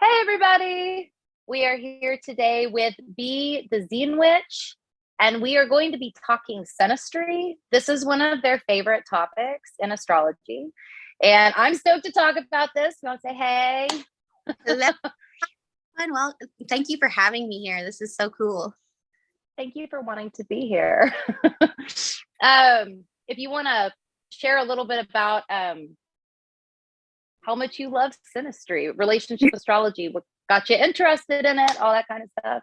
Hey, everybody. We are here today with B, the Zine Witch, and we are going to be talking Synastry. This is one of their favorite topics in astrology. And I'm stoked to talk about this. You want to say hey? Hello. Well, thank you for having me here. This is so cool. Thank you for wanting to be here. If you want to share a little bit about how much you love Synastry, relationship astrology, what got you interested in it, all that kind of stuff.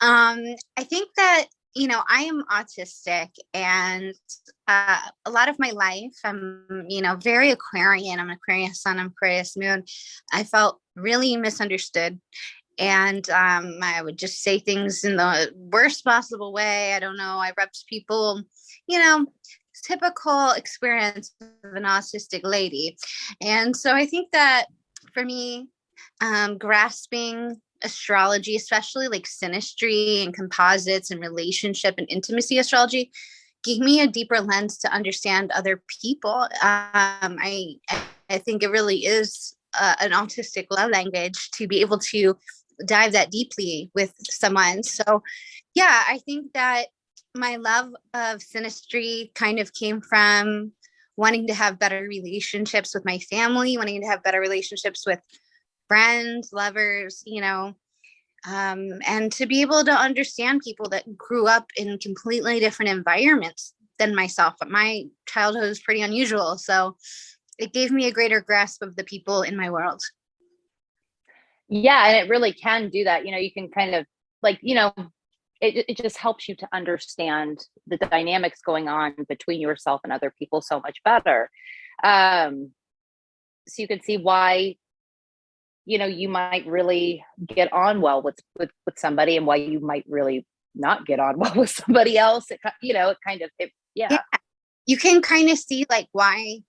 I think that, I am autistic and a lot of my life, I'm, very Aquarian. I'm Aquarius sun, I'm Aquarius moon. I felt really misunderstood. And I would just say things in the worst possible way. I don't know. I rubbed people, typical experience of an autistic lady. And so I think that for me, grasping astrology, especially like synastry and composites and relationship and intimacy astrology, gave me a deeper lens to understand other people. I think it really is an autistic love language to be able to dive that deeply with someone. So yeah, I think that my love of synastry kind of came from wanting to have better relationships with my family, wanting to have better relationships with friends, lovers, and to be able to understand people that grew up in completely different environments than myself. But my childhood was pretty unusual. So it gave me a greater grasp of the people in my world. Yeah, and it really can do that. You can kind of it just helps you to understand the dynamics going on between yourself and other people so much better. So you can see why, you might really get on well with somebody and why you might really not get on well with somebody else. Yeah. You can kind of see like why.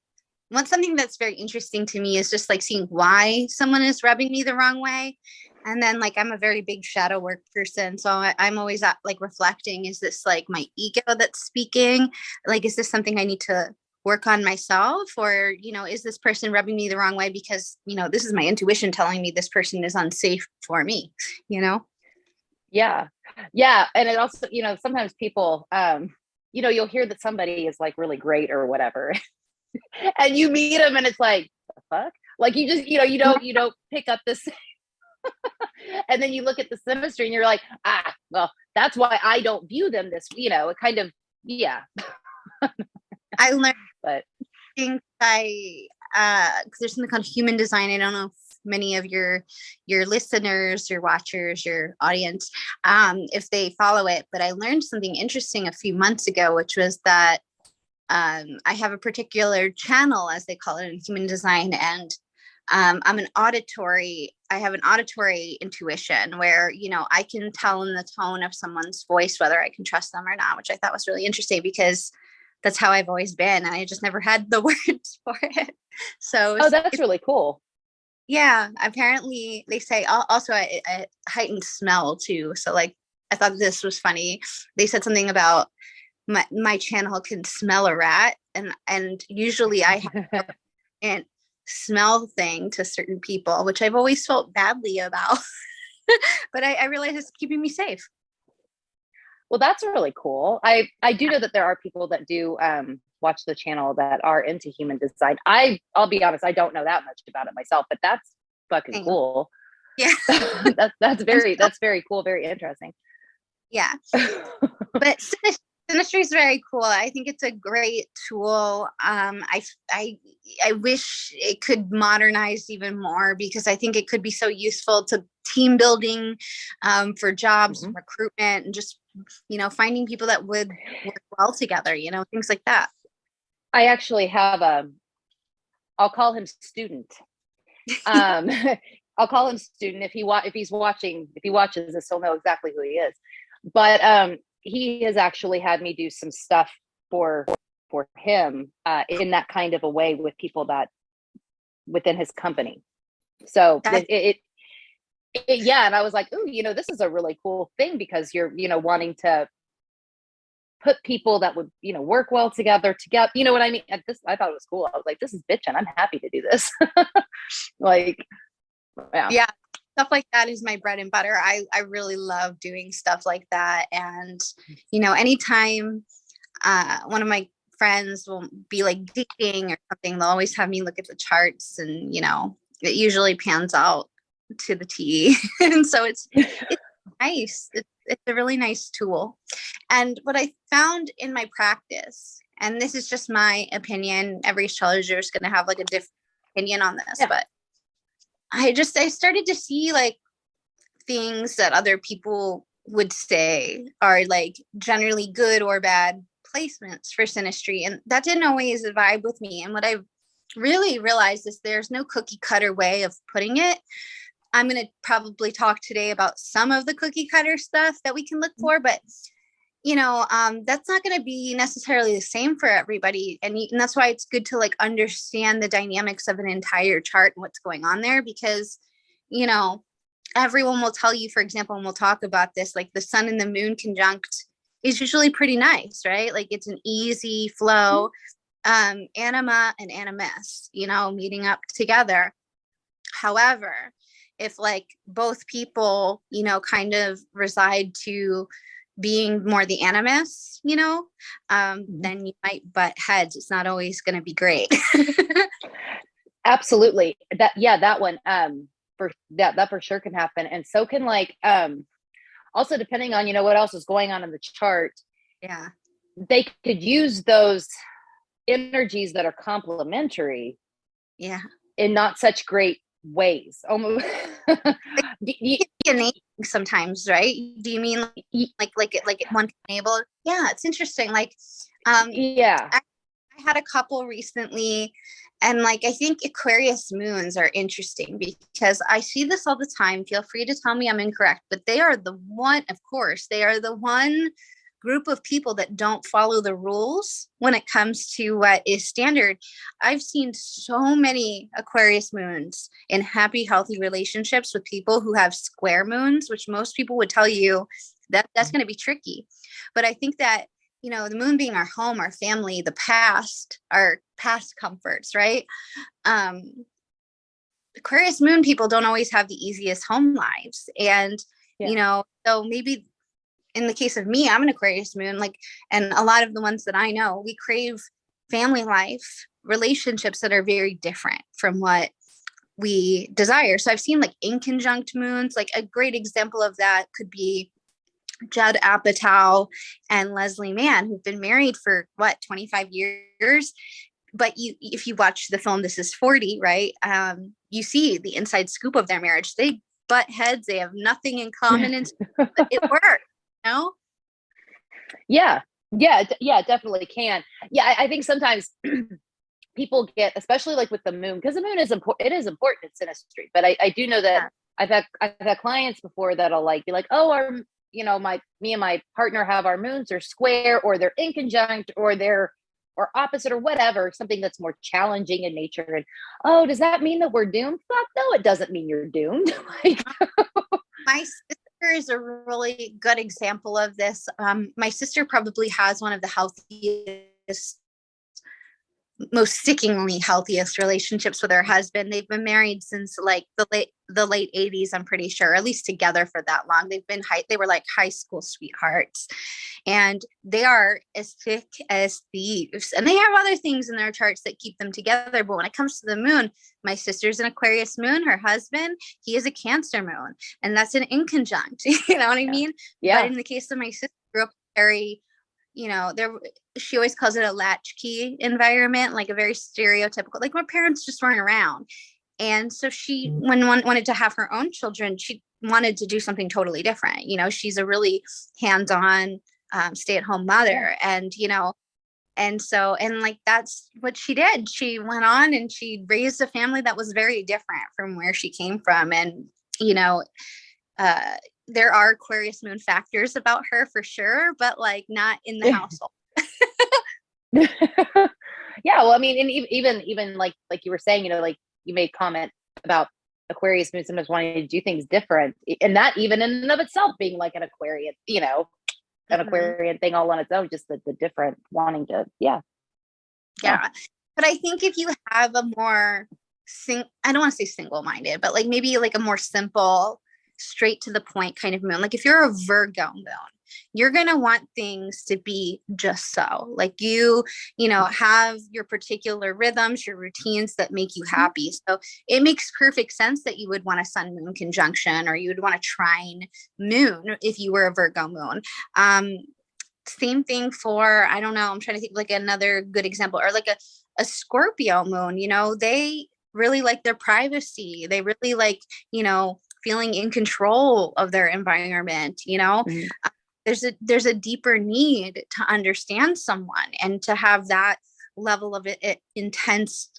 Something that's very interesting to me is just like seeing why someone is rubbing me the wrong way. And then like, I'm a very big shadow work person. So I'm always like reflecting, is this like my ego that's speaking? Like, is this something I need to work on myself? Or, is this person rubbing me the wrong way because, this is my intuition telling me this person is unsafe for me, Yeah. Yeah. And it also, sometimes people, you'll hear that somebody is like really great or whatever. And you meet them and it's like, the fuck? Like you just, you don't pick up this. And then you look at the synastry and you're like, well, that's why I don't view them this, it kind of, yeah. I learned but things because there's something called human design. I don't know if many of your listeners, your watchers, your audience, if they follow it, but I learned something interesting a few months ago, which was that I have a particular channel, as they call it in human design, and I have an auditory intuition where, I can tell in the tone of someone's voice whether I can trust them or not, which I thought was really interesting because that's how I've always been. And I just never had the words for it. So, that's really cool. Yeah. Apparently they say also a heightened smell too. So like, I thought this was funny. They said something about my channel can smell a rat, and usually I have a smell thing to certain people, which I've always felt badly about. But I realize it's keeping me safe. Well, that's really cool. I do know that there are people that do watch the channel that are into human design. I'll be honest, I don't know that much about it myself, but that's fucking cool. Yeah. that's very cool, very interesting. Yeah. But synastry is very cool. I think it's a great tool. I wish it could modernize even more because I think it could be so useful to team building, for jobs, recruitment, and just, finding people that would work well together, things like that. I actually have I'll call him student. I'll call him student if he watches this, he'll know exactly who he is. But he has actually had me do some stuff for him in that kind of a way with people that within his company. So yeah. And I was like, ooh, this is a really cool thing because you're, wanting to put people that would, work well together. You know what I mean? I thought it was cool. I was like, this is bitchin'. I'm happy to do this. like Yeah. Stuff like that is my bread and butter. I really love doing stuff like that. And, anytime one of my friends will be like dating or something, they'll always have me look at the charts, and, it usually pans out to the T. And so it's nice. It's a really nice tool. And what I found in my practice, and this is just my opinion, every astrologer is going to have like a different opinion on this, but I started to see like things that other people would say are like generally good or bad placements for synastry. And that didn't always vibe with me. And what I really realized is there's no cookie cutter way of putting it. I'm going to probably talk today about some of the cookie cutter stuff that we can look for, but that's not going to be necessarily the same for everybody. And that's why it's good to like understand the dynamics of an entire chart and what's going on there, because, everyone will tell you, for example, and we'll talk about this, like the sun and the moon conjunct is usually pretty nice, right? Like it's an easy flow, anima and animus, meeting up together. However, if like both people, kind of reside to being more the animus, then you might butt heads. It's not always going to be great. Absolutely. That one, that for sure can happen. And so can like, also depending on, what else is going on in the chart. Yeah. They could use those energies that are complementary. Yeah. In not such great ways. Almost. Sometimes, right? Do you mean like one can enable? Yeah, it's interesting. Like, I had a couple recently, and like I think Aquarius moons are interesting because I see this all the time. Feel free to tell me I'm incorrect, but they are the one group of people that don't follow the rules when it comes to what is standard. I've seen so many Aquarius moons in happy, healthy relationships with people who have square moons, which most people would tell you that that's going to be tricky. But I think that, the moon being our home, our family, our past comforts, right? Aquarius moon people don't always have the easiest home lives. And, so maybe in the case of me, I'm an Aquarius moon, and a lot of the ones that I know, we crave family life, relationships that are very different from what we desire. So I've seen like inconjunct moons, like a great example of that could be Judd Apatow and Leslie Mann, who've been married for 25 years. But if you watch the film, This Is 40, right? You see the inside scoop of their marriage. They butt heads. They have nothing in common. And it works. Yeah, definitely can. Yeah, I think sometimes people get, especially like with the moon, because the moon is important. It is important in synastry, but I do know that I've had clients before that'll like be like, oh, me and my partner have our moons are square, or they're inconjunct, or they're or opposite, or whatever, something that's more challenging in nature. And oh, does that mean that we're doomed? Fuck no, it doesn't mean you're doomed. My sister is a really good example of this. My sister probably has one of the healthiest, most stickingly healthiest relationships with her husband. They've been married since like the late 80s, I'm pretty sure, at least together for that long. They were like high school sweethearts, and they are as thick as thieves, and they have other things in their charts that keep them together. But when it comes to the moon, my sister's an Aquarius moon, her husband, he is a Cancer moon, and that's an inconjunct. You know what I mean? Yeah. But in the case of my sister, grew up very, she always calls it a latchkey environment, like a very stereotypical, like my parents just weren't around. And so she, when one wanted to have her own children, she wanted to do something totally different. She's a really hands-on, stay-at-home mother. And, and like, that's what she did. She went on and she raised a family that was very different from where she came from. And, there are Aquarius moon factors about her for sure, but like not in the household. Yeah. Well, I mean, and even like you were saying, like you made comment about Aquarius moon sometimes wanting to do things different, and that even in and of itself being like an Aquarian, an Aquarian thing all on its own, just the different wanting to, yeah. But I think if you have a more I don't want to say single-minded, but like maybe like a more simple, straight to the point kind of moon. Like if you're a Virgo moon, you're going to want things to be just so. Like you know, have your particular rhythms, your routines that make you happy. So it makes perfect sense that you would want a sun moon conjunction, or you would want a trine moon if you were a Virgo moon. Same thing for, I don't know, I'm trying to think like another good example, or like a Scorpio moon. You know, they really like their privacy. They really like, you know, feeling in control of their environment. You know, there's a deeper need to understand someone and to have that level of intense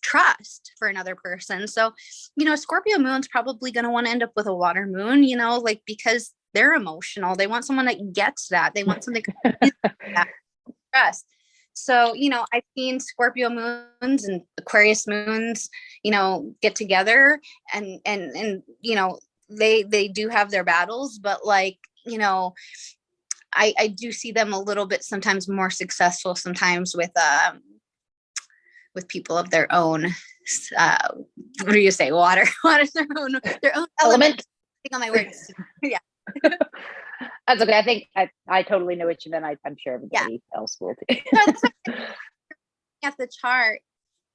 trust for another person. So, you know, Scorpio moon's probably going to want to end up with a water moon, you know, like because they're emotional. They want someone that gets that. They want something that trust. So, you know, I've seen Scorpio moons and Aquarius moons, you know, get together and you know, they do have their battles, but like, you know, I do see them a little bit sometimes more successful sometimes with people of their own what do you say, water is their own element. I think on my words. Yeah. That's okay. I think I totally know what you meant. I'm sure everybody else will too. At the chart,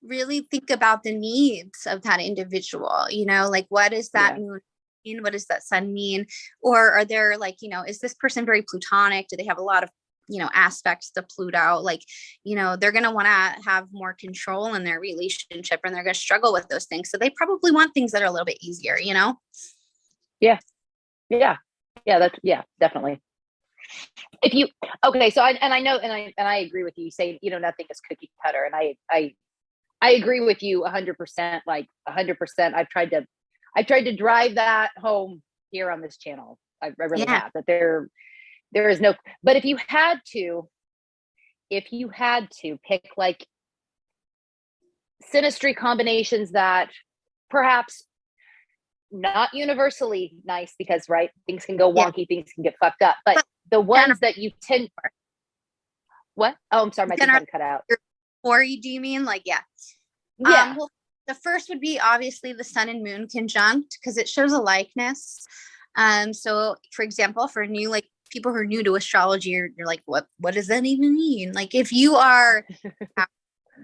really think about the needs of that individual, you know, like what is that moon mean? What does that sun mean? Or are there like, you know, is this person very plutonic? Do they have a lot of, you know, aspects to Pluto? Like, you know, they're going to want to have more control in their relationship, and they're going to struggle with those things. So they probably want things that are a little bit easier, you know? Yeah. Definitely. If you, okay. So I know, and I agree with you saying, you know, nothing is cookie cutter. And I agree with you 100%, like 100%. I've tried to drive that home here on this channel. I really have, that there is no, but if you had to pick like synastry combinations that perhaps not universally nice, because right, things can go wonky, things can get fucked up, but the ones that you tend for. What? Oh, I'm sorry, my thing cut out. Or do you mean like well, the first would be obviously the sun and moon conjunct, because it shows a likeness. So for example, for new, like people who are new to astrology, you're like, what does that even mean? Like if you are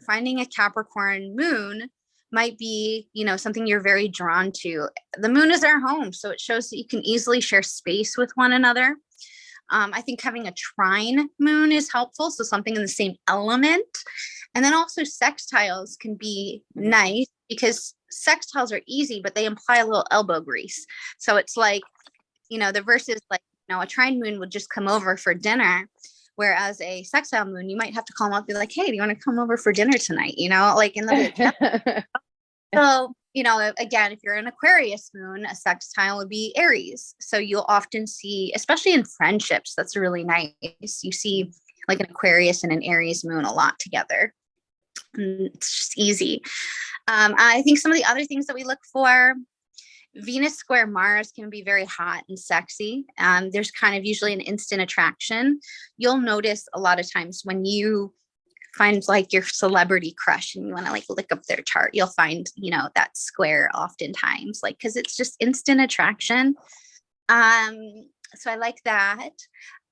finding a Capricorn moon might be, you know, something you're very drawn to. The moon is our home, so it shows that you can easily share space with one another. I think having a trine moon is helpful, so something in the same element. And then also sextiles can be nice, because sextiles are easy, but they imply a little elbow grease. So it's like, you know, the versus like, you know, a trine moon would just come over for dinner, whereas a sextile moon, you might have to call them up and be like, hey, do you want to come over for dinner tonight? You know, like in the so, you know, again, if you're an Aquarius moon, a sextile would be Aries. So you'll often see, especially in friendships, that's really nice. You see like an Aquarius and an Aries moon a lot together. And it's just easy. I think some of the other things that we look for, Venus square Mars can be very hot and sexy. There's kind of usually an instant attraction. You'll notice a lot of times when you find like your celebrity crush and you want to like look up their chart, you'll find, you know, that square oftentimes, like, because it's just instant attraction. So I like that.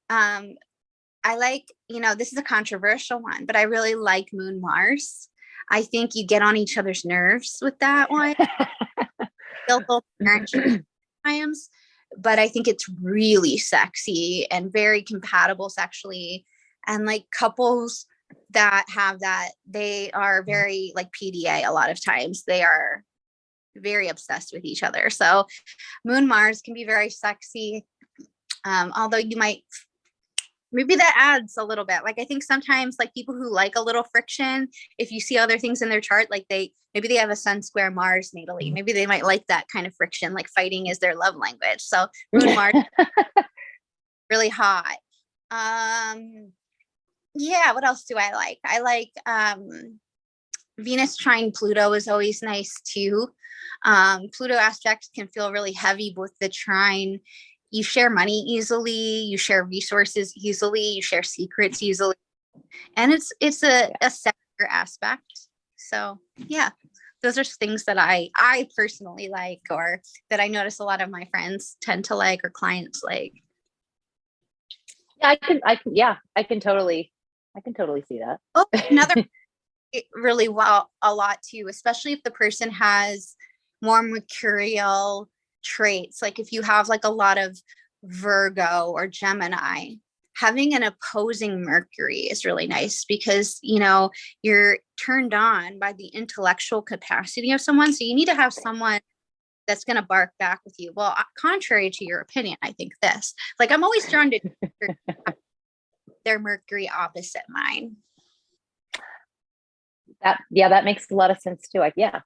I like, you know, this is a controversial one, but I really like Moon Mars. I think you get on each other's nerves with that one. Times, but I think it's really sexy and very compatible sexually. And like couples that have that, they are very like PDA a lot of times. They are very obsessed with each other. So Moon Mars can be very sexy. Although you might, maybe that adds a little bit. Like I think sometimes like people who like a little friction, if you see other things in their chart, like maybe they have a Sun square Mars natally, maybe they might like that kind of friction, like fighting is their love language. So Moon Mars really hot. Yeah, what else do I like? I like Venus trine Pluto is always nice too. Pluto aspects can feel really heavy with the trine. You share money easily, you share resources easily, you share secrets easily. And it's a sector aspect. So yeah. those are things that I personally like, or that I notice a lot of my friends tend to like, or clients like. Yeah, I can totally see that. Oh, another really well a lot too, especially if the person has more mercurial traits. Like if you have like a lot of Virgo or Gemini, having an opposing Mercury is really nice because, you know, you're turned on by the intellectual capacity of someone. So you need to have someone that's going to bark back with you. Well, contrary to your opinion, I think this, like, I'm always drawn to their Mercury opposite mine. That makes a lot of sense too. Yeah.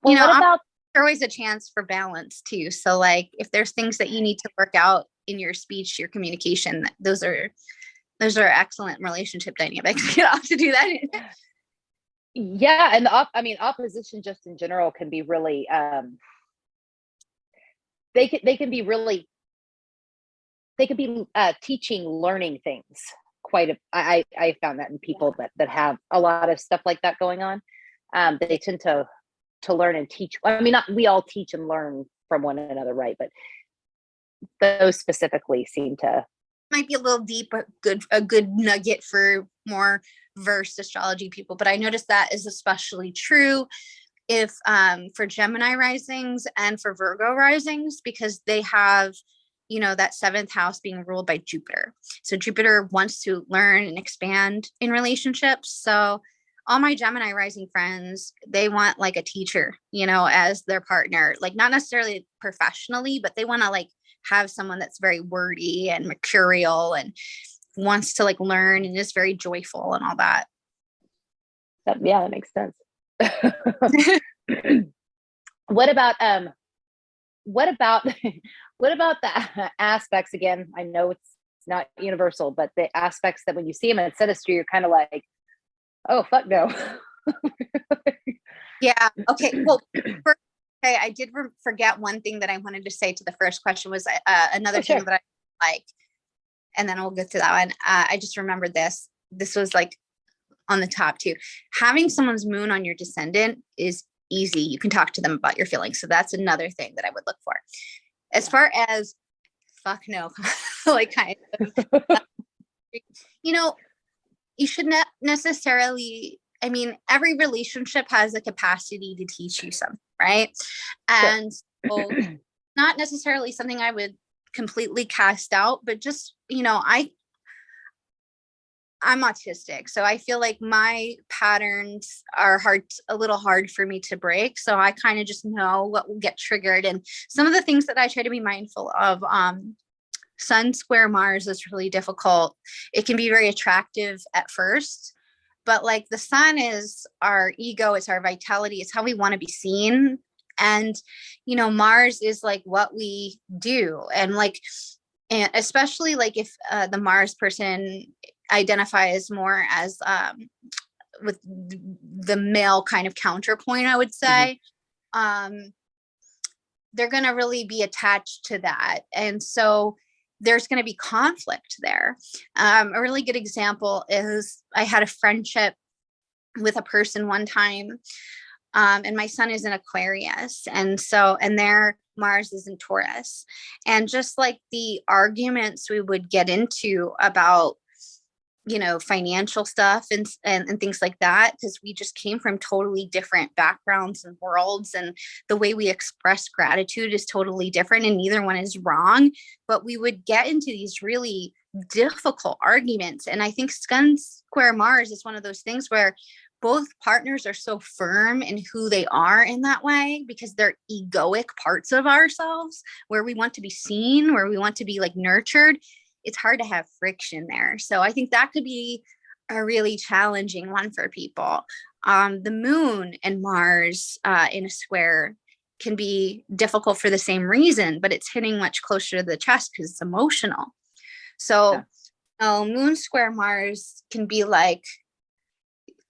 Well, you know, what about, there's always a chance for balance too. So like if there's things that you need to work out in your speech, your communication, those are excellent relationship dynamics. You have to do that. Yeah. And opposition just in general can be really, they can be teaching, learning things I found that in people that have a lot of stuff like that going on. They tend to learn and teach. I mean, not we all teach and learn from one another, right? But those specifically seem to, might be a little deep, but a good nugget for more versed astrology people. But I noticed that is especially true if for Gemini risings and for Virgo risings, because they have, you know, that seventh house being ruled by Jupiter. So Jupiter wants to learn and expand in relationships. So all my Gemini rising friends, they want like a teacher, you know, as their partner, like not necessarily professionally, but they want to like have someone that's very wordy and mercurial and wants to like learn and is very joyful and all that. Yeah, that makes sense. What about the aspects again? I know it's not universal, but the aspects that when you see them in Synastry, you're kind of like, oh fuck no. Yeah. Okay. Well, I did forget one thing that I wanted to say to the first question was another thing that I like, and then we'll get to that one. I just remembered this. This was like on the top too. Having someone's moon on your descendant is easy. You can talk to them about your feelings. So that's another thing that I would look for. As far as fuck no, like kind of, you know, you should not necessarily, I mean, every relationship has the capacity to teach you something, right? And so not necessarily something I would completely cast out, but just, you know, I'm autistic, so I feel like my patterns are a little hard for me to break. So I kind of just know what will get triggered. And some of the things that I try to be mindful of, Sun square Mars is really difficult. It can be very attractive at first, but like the sun is our ego, it's our vitality, it's how we want to be seen. And, you know, Mars is like what we do. And like, and especially like if the Mars person identifies more as with the male kind of counterpoint, I would say, they're going to really be attached to that. And so there's going to be conflict there. A really good example is I had a friendship with a person one time, and my son is in Aquarius, and their Mars is in Taurus, and just like the arguments we would get into about, you know, financial stuff and things like that, because we just came from totally different backgrounds and worlds, and the way we express gratitude is totally different, and neither one is wrong, but we would get into these really difficult arguments. And I think Sun square Mars is one of those things where both partners are so firm in who they are in that way, because they're egoic parts of ourselves where we want to be seen, where we want to be like nurtured. It's hard to have friction there. So I think that could be a really challenging one for people. The moon and Mars in a square can be difficult for the same reason, but it's hitting much closer to the chest because it's emotional. So moon square Mars can be like,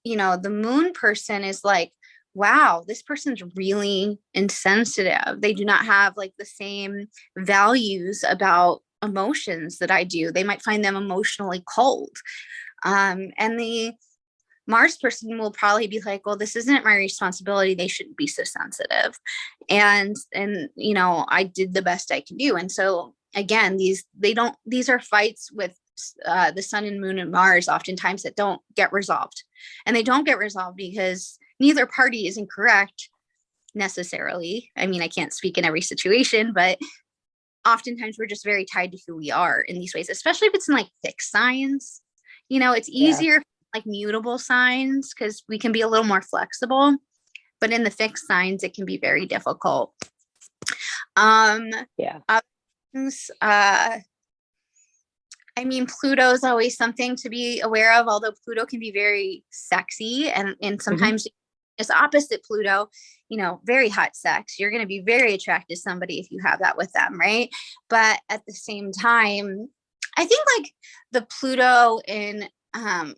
you know, the moon person is like, wow, this person's really insensitive. They do not have like the same values about emotions that I do. They might find them emotionally cold. And the Mars person will probably be like, well, this isn't my responsibility. They shouldn't be so sensitive. And, you know, I did the best I can do. And so again, these are fights with the sun and moon and Mars oftentimes that don't get resolved. And they don't get resolved because neither party is incorrect necessarily. I mean, I can't speak in every situation, but oftentimes we're just very tied to who we are in these ways, especially if it's in like fixed signs. You know, it's easier like mutable signs because we can be a little more flexible, but in the fixed signs it can be very difficult. Yeah. I mean, Pluto is always something to be aware of, although Pluto can be very sexy and sometimes it's opposite Pluto, you know, very hot sex. You're going to be very attracted to somebody if you have that with them, right? But at the same time, I think like the Pluto in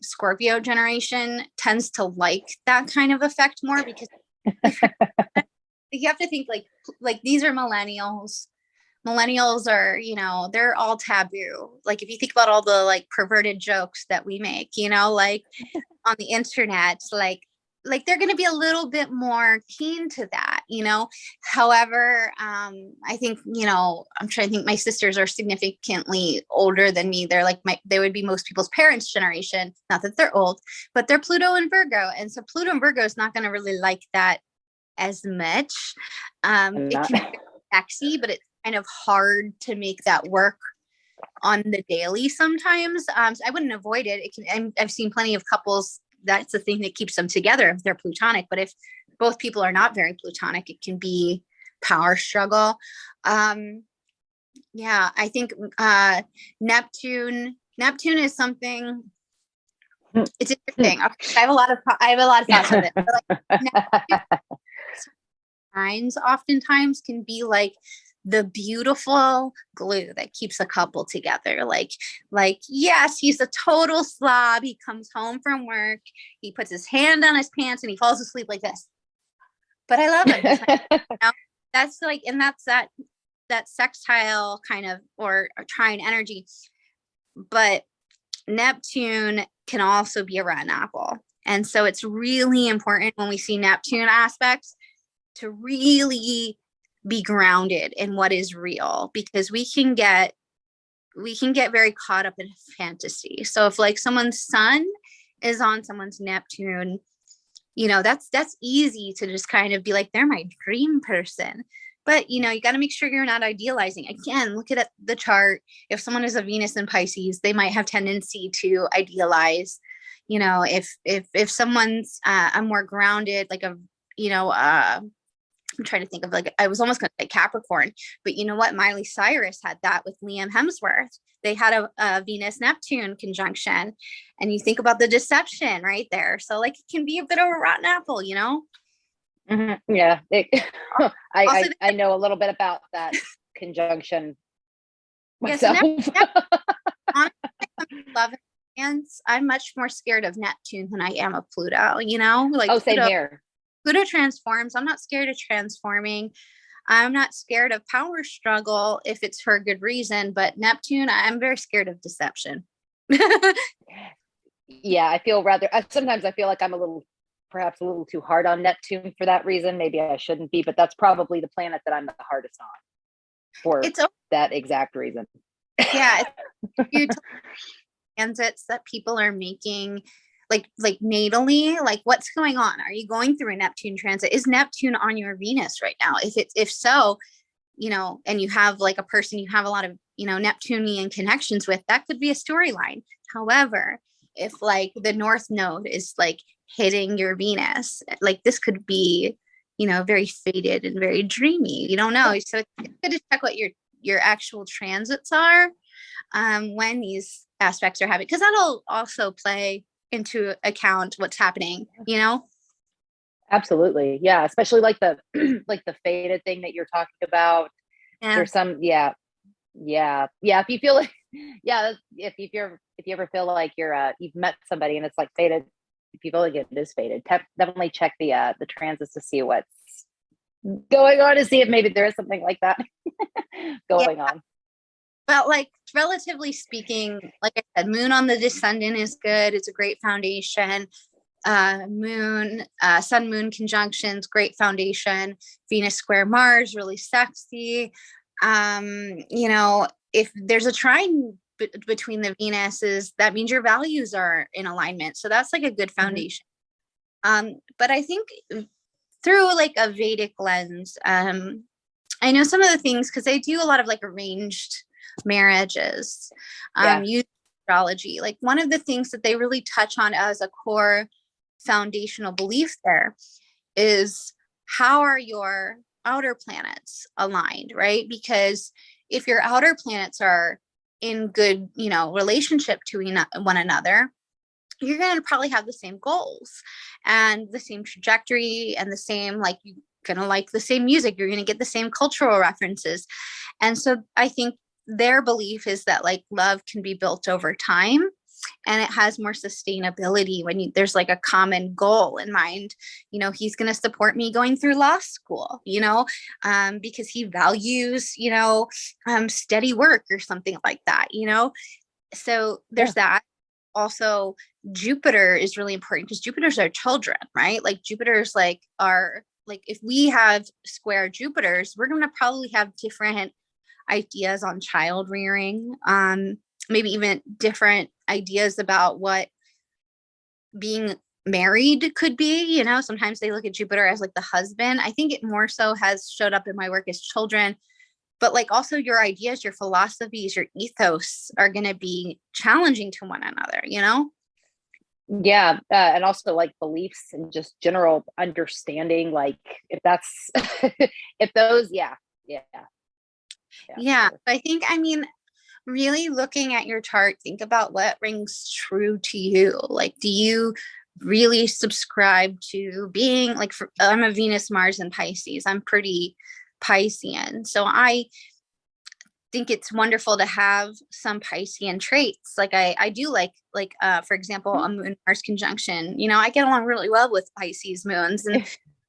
Scorpio generation tends to like that kind of effect more because you have to think like these are millennials. Millennials are, you know, they're all taboo. Like if you think about all the like perverted jokes that we make, you know, like on the internet, like they're going to be a little bit more keen to that, you know. However, I think, you know, I'm trying to think, my sisters are significantly older than me. They're like they would be most people's parents' generation. Not that they're old, but they're Pluto and Virgo, and so Pluto and Virgo is not going to really like that as much. It can be sexy, but it's kind of hard to make that work on the daily sometimes. So I wouldn't avoid it. I've seen plenty of couples, that's the thing that keeps them together if they're plutonic. But if both people are not very plutonic, it can be power struggle. Yeah, I think Neptune is something. It's interesting. I have a lot of thoughts on it. But like, Neptune signs oftentimes can be like the beautiful glue that keeps a couple together. Like, yes, he's a total slob. He comes home from work, he puts his hand on his pants and he falls asleep like this. But I love him. You know? That's like, and that's that sextile kind of or trine energy. But Neptune can also be a rotten apple. And so it's really important when we see Neptune aspects to really be grounded in what is real, because we can get very caught up in fantasy. So if like someone's sun is on someone's Neptune, you know, that's easy to just kind of be like, they're my dream person. But, you know, you got to make sure you're not idealizing. Again, look at the chart. If someone is a Venus in Pisces, they might have tendency to idealize. You know, if someone's a more grounded, like a, you know, I'm trying to think of, like, I was almost going to say Capricorn, but you know what? Miley Cyrus had that with Liam Hemsworth. They had a Venus Neptune conjunction, and you think about the deception right there. So like it can be a bit of a rotten apple, you know? Mm-hmm. Yeah. I know a little bit about that conjunction myself. Love and I'm much more scared of Neptune than I am of Pluto, you know? Like, same here. Pluto transforms. I'm not scared of transforming. I'm not scared of power struggle if it's for a good reason, but Neptune, I'm very scared of deception. Yeah, I feel sometimes I feel like I'm perhaps a little too hard on Neptune for that reason. Maybe I shouldn't be, but that's probably the planet that I'm the hardest on for that exact reason. Yeah. It's transits that people are making, like natally, like what's going on? Are you going through a Neptune transit? Is Neptune on your Venus right now? If so, you know, and you have like a person you have a lot of, you know, Neptunian connections with, that could be a storyline. However, if like the North Node is like hitting your Venus, like this could be, you know, very faded and very dreamy. You don't know. So it's good to check what your actual transits are when these aspects are happening, because that'll also play into account what's happening, you know? Absolutely. Yeah. Especially like the faded thing that you're talking about. Yeah. There's some, yeah. If you feel like, if you ever feel like you've met somebody and it's like faded, if you feel like it is faded, definitely check the transits to see what's going on, to see if maybe there is something like that going on. But like, relatively speaking, like I said, moon on the descendant is good. It's a great foundation. sun moon conjunctions, great foundation. Venus square Mars, really sexy. If there's a trine between the Venuses, that means your values are in alignment. So that's like a good foundation. But I think through like a Vedic lens, I know some of the things, because I do a lot of like arranged marriages, use astrology. Like one of the things that they really touch on as a core foundational belief there is, how are your outer planets aligned, right? Because if your outer planets are in good, relationship to one another, you're going to probably have the same goals and the same trajectory and the same, like, you're going to like the same music. You're going to get the same cultural references. And so I think their belief is that like love can be built over time, and it has more sustainability when there's like a common goal in mind. He's going to support me going through law school, because he values, steady work or something like that, so there's that. Also, Jupiter is really important because Jupiter's our children, right? Like Jupiter's like if we have square Jupiters, we're going to probably have different ideas on child rearing, maybe even different ideas about what being married could be. Sometimes they look at Jupiter as like the husband. I think it more so has showed up in my work as children, but like also your ideas, your philosophies, your ethos are going to be challenging to one another, Yeah. And also like beliefs and just general understanding, like if that's, if those, yeah. Sure. I think, really looking at your chart, think about what rings true to you. Like, do you really subscribe to being like, I'm a Venus, Mars, and Pisces. I'm pretty Piscean. So I think it's wonderful to have some Piscean traits. Like I do like, for example, a moon Mars conjunction. I get along really well with Pisces moons and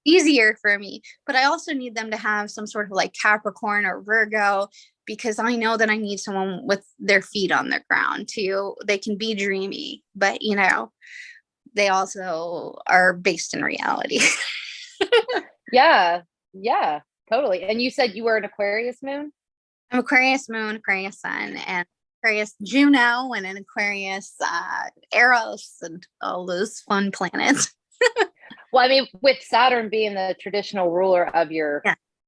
easier for me, but I also need them to have some sort of like Capricorn or Virgo, because I know that I need someone with their feet on the ground too. They can be dreamy, but they also are based in reality. Yeah, totally. And you said you were an Aquarius moon? I'm Aquarius moon, Aquarius sun, and Aquarius Juno, and an Aquarius Eros, and all those fun planets. Well, with Saturn being the traditional ruler of your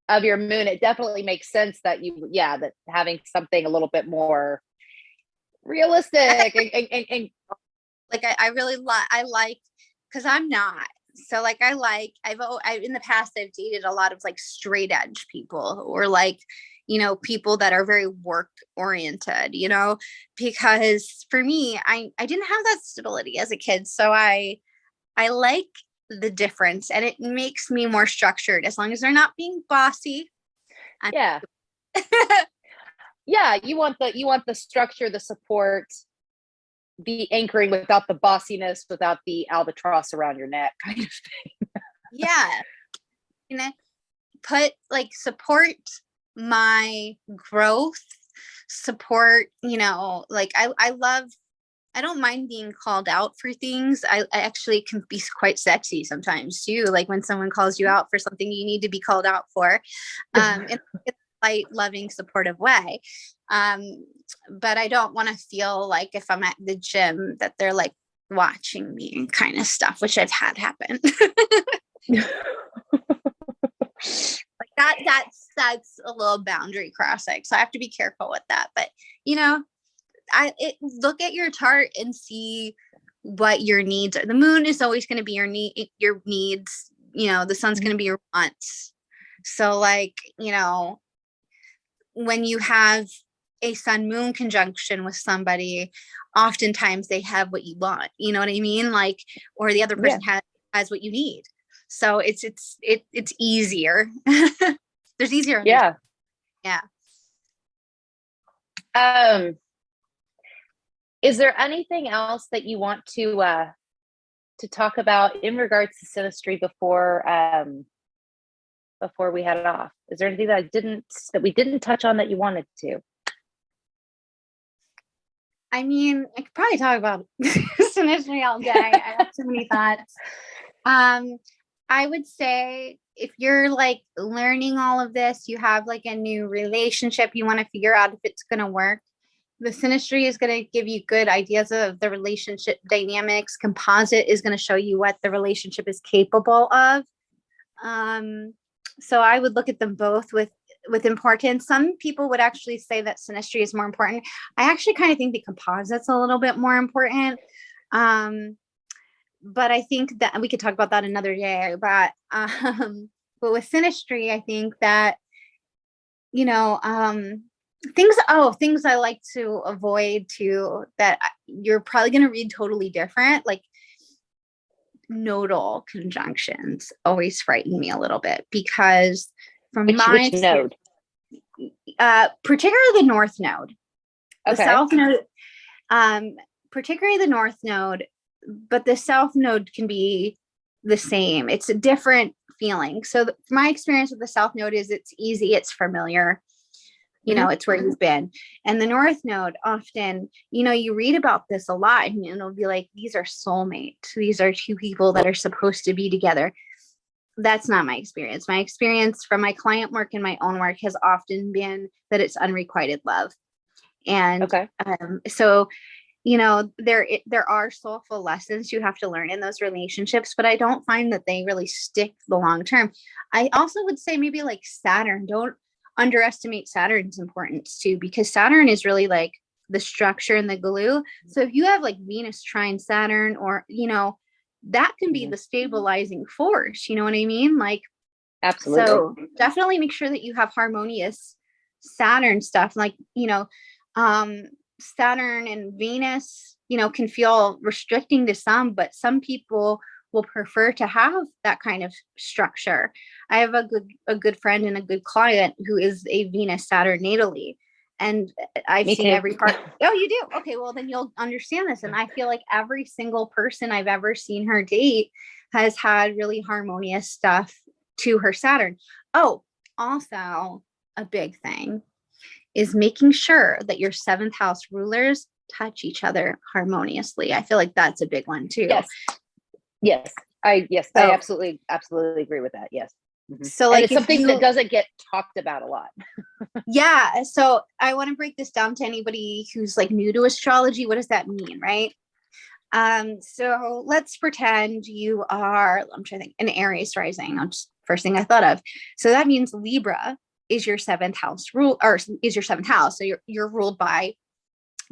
moon, it definitely makes sense that that having something a little bit more realistic and like I really like, because I'm not. So like I've in the past I've dated a lot of like straight edge people, or like people that are very work oriented, because for me I didn't have that stability as a kid, so I like the difference, and it makes me more structured as long as they're not being bossy. Yeah. You want the structure, the support, the anchoring without the bossiness, without the albatross around your neck kind of thing. Yeah. Support my growth, support, like I don't mind being called out for things. I actually can be quite sexy sometimes too. Like when someone calls you out for something you need to be called out for, in a light, loving, supportive way. But I don't want to feel like if I'm at the gym that they're like watching me kind of stuff, which I've had happen. Like that's a little boundary crossing. So I have to be careful with that. But look at your chart and see what your needs are. The moon is always going to be your needs. The sun's going to be your wants. So like, when you have a sun moon conjunction with somebody, oftentimes they have what you want, you know what I mean? Like, or the other person has what you need. So it's easier. There's easier. Yeah. Is there anything else that you want to talk about in regards to Synastry before we head off? Is there anything that we didn't touch on that you wanted to? I could probably talk about Synastry all day. I have too many thoughts. I would say if you're like learning all of this, you have like a new relationship, you want to figure out if it's going to work. The Synastry is going to give you good ideas of the relationship dynamics. Composite is going to show you what the relationship is capable of. So I would look at them both with importance. Some people would actually say that Synastry is more important. I actually kind of think the composite's a little bit more important. But I think that we could talk about that another day. But with Synastry, I think that, you know, things I like to avoid too, that you're probably going to read totally different, like nodal conjunctions always frighten me a little bit, because from which node? Particularly the north node. The Okay. south node, particularly the north node, but the south node can be the same. It's a different feeling. So my experience with the south node is it's easy, it's familiar. You know, it's where you've been. And the north node, often, you know, you read about this a lot, and it'll be like, these are soulmates. These are two people that are supposed to be together. That's not my experience. My experience from my client work and my own work has often been that it's unrequited love. And so, you know, there are soulful lessons you have to learn in those relationships, but I don't find that they really stick the long term. I also would say maybe like Saturn, don't underestimate Saturn's importance too, because Saturn is really like the structure and the glue. So if you have like Venus trine Saturn, or, you know, that can be the stabilizing force, you know what I mean? Like, absolutely. So definitely make sure that you have harmonious Saturn stuff. Like, you know, Saturn and Venus, you know, can feel restricting to some, but some people will prefer to have that kind of structure. I have a good friend and a good client who is a Venus Saturn natally, and I've seen every part. Oh, you do? Okay, well then you'll understand this. And I feel like every single person I've ever seen her date has had really harmonious stuff to her Saturn. Oh, also a big thing is making sure that your 7th house rulers touch each other harmoniously. I feel like that's a big one too. Yes. I absolutely agree with that. Yes. So like, it's something that doesn't get talked about a lot. Yeah. So I want to break this down to anybody who's like new to astrology. What does that mean? Right. So let's pretend you are, I'm trying to think, an Aries rising. That's first thing I thought of. So that means Libra is your 7th house rule, or is your 7th house. So you're ruled by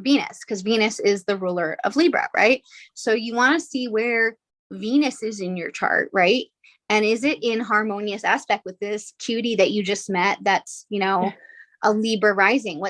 Venus, because Venus is the ruler of Libra, right? So you want to see where Venus is in your chart, right? And is it in harmonious aspect with this cutie that you just met that's, you know, a Libra rising?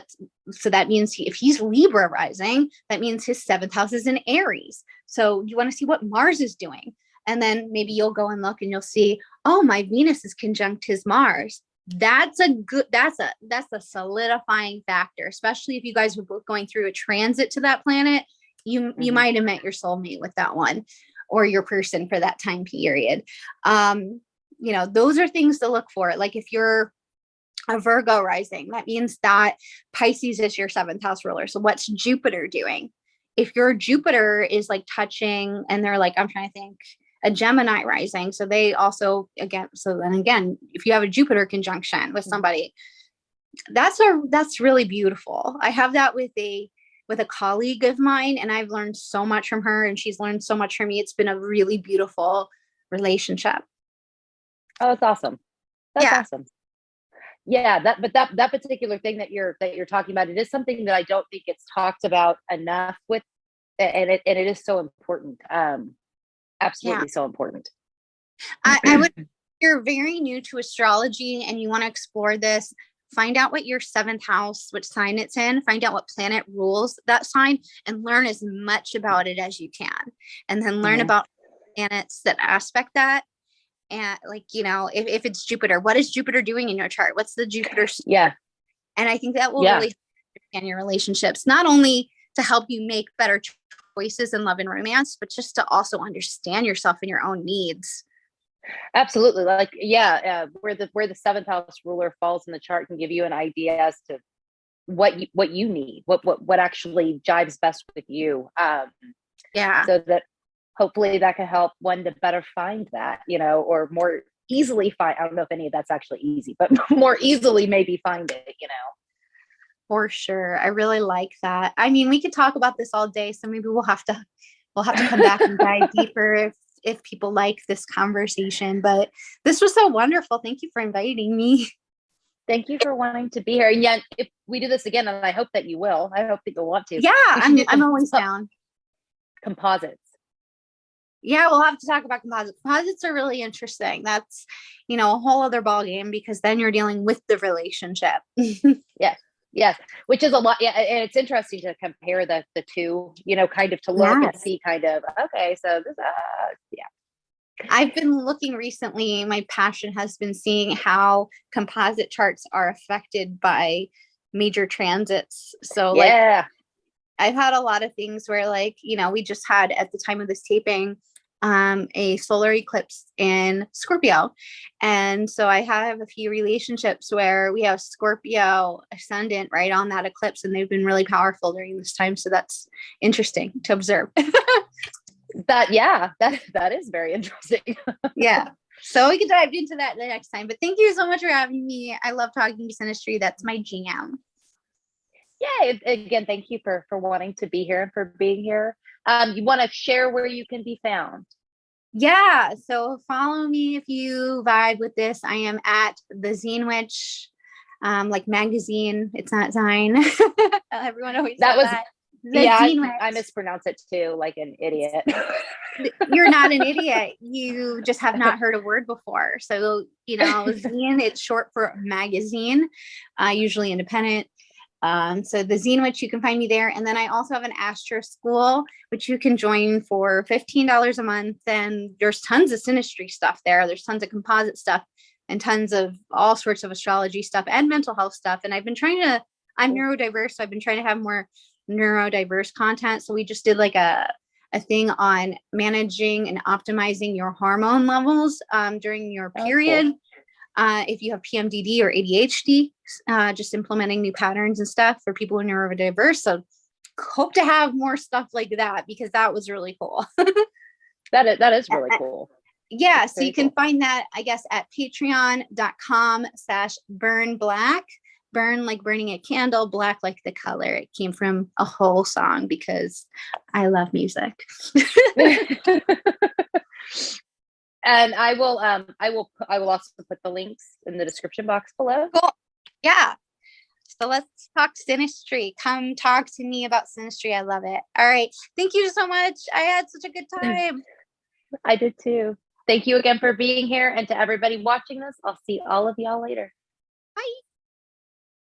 So that means if he's Libra rising, that means his 7th house is in Aries. So you want to see what Mars is doing. And then maybe you'll go and look and you'll see, oh, my Venus is conjunct his Mars. That's a solidifying factor, especially if you guys were both going through a transit to that planet. You might have met your soulmate with that one, or your person for that time period. You know, those are things to look for. Like if you're a Virgo rising, that means that Pisces is your 7th house ruler. So what's Jupiter doing? If your Jupiter is like touching, and they're like, I'm trying to think, a Gemini rising. So they also, again, if you have a Jupiter conjunction with somebody, that's really beautiful. I have that with a colleague of mine, and I've learned so much from her, and she's learned so much from me. It's been a really beautiful relationship. Oh, that's awesome. That's awesome. Yeah, that particular thing that you're talking about, it is something that I don't think it's talked about enough with, and it is so important. Absolutely so important. I would, if you're very new to astrology and you want to explore this, find out what your 7th house, which sign it's in, find out what planet rules that sign, and learn as much about it as you can. And then learn about planets that aspect that. And like, you know, if it's Jupiter, what is Jupiter doing in your chart? What's the Jupiter? Yeah. And I think that will really understand your relationships, not only to help you make better choices in love and romance, but just to also understand yourself and your own needs. Absolutely. Like, where the 7th house ruler falls in the chart can give you an idea as to what you need, what actually jives best with you. Yeah. so that hopefully that can help one to better find that, or more easily find. I don't know if any of that's actually easy, but more easily maybe find it. For sure. I really like that. I mean, we could talk about this all day, so maybe we'll have to come back and dive deeper if people like this conversation. But this was so wonderful. Thank you for inviting me. Thank you for wanting to be here. And yet, if we do this again, and I hope that you will, I hope that you'll want to. Yeah, We should do I'm always down. composites. Yeah, we'll have to talk about composites. Composites are really interesting. That's, a whole other ballgame, because then you're dealing with the relationship. Yes, which is a lot. Yeah, and it's interesting to compare the two, kind of to look and see kind of, okay, so this, yeah. I've been looking recently. My passion has been seeing how composite charts are affected by major transits. So Yeah. I've had a lot of things where we just had, at the time of this taping, a solar eclipse in Scorpio. And so I have a few relationships where we have Scorpio ascendant right on that eclipse, and they've been really powerful during this time. So that's interesting to observe. That is very interesting. Yeah. So we can dive into that the next time. But thank you so much for having me. I love talking to Synastry. That's my jam. Yeah. Again, thank you for wanting to be here and for being here. You want to share where you can be found? Yeah. So follow me if you vibe with this. I am at the Zine Witch, like magazine. It's not Zine. Everyone always that was that. I mispronounce it too, like an idiot. You're not an idiot. You just have not heard a word before. So, Zine, it's short for magazine, usually independent. So the Zine Witch, you can find me there. And then I also have an Astro School, which you can join for $15 a month. And there's tons of synastry stuff there. There's tons of composite stuff and tons of all sorts of astrology stuff and mental health stuff. And I'm neurodiverse, so I've been trying to have more neurodiverse content. So we just did like a thing on managing and optimizing your hormone levels during your period. Cool. If you have PMDD or ADHD, just implementing new patterns and stuff for people who are neurodiverse. So hope to have more stuff like that, because that was really cool. That is really cool. Yeah. That's so you can find that, I guess, at patreon.com/burnblack. Burn like burning a candle, black like the color. It came from a whole song because I love music. And I will also put the links in the description box below. Cool. Yeah. So let's talk synastry. Come talk to me about synastry. I love it. All right. Thank you so much. I had such a good time. I did too. Thank you again for being here. And to everybody watching this, I'll see all of y'all later.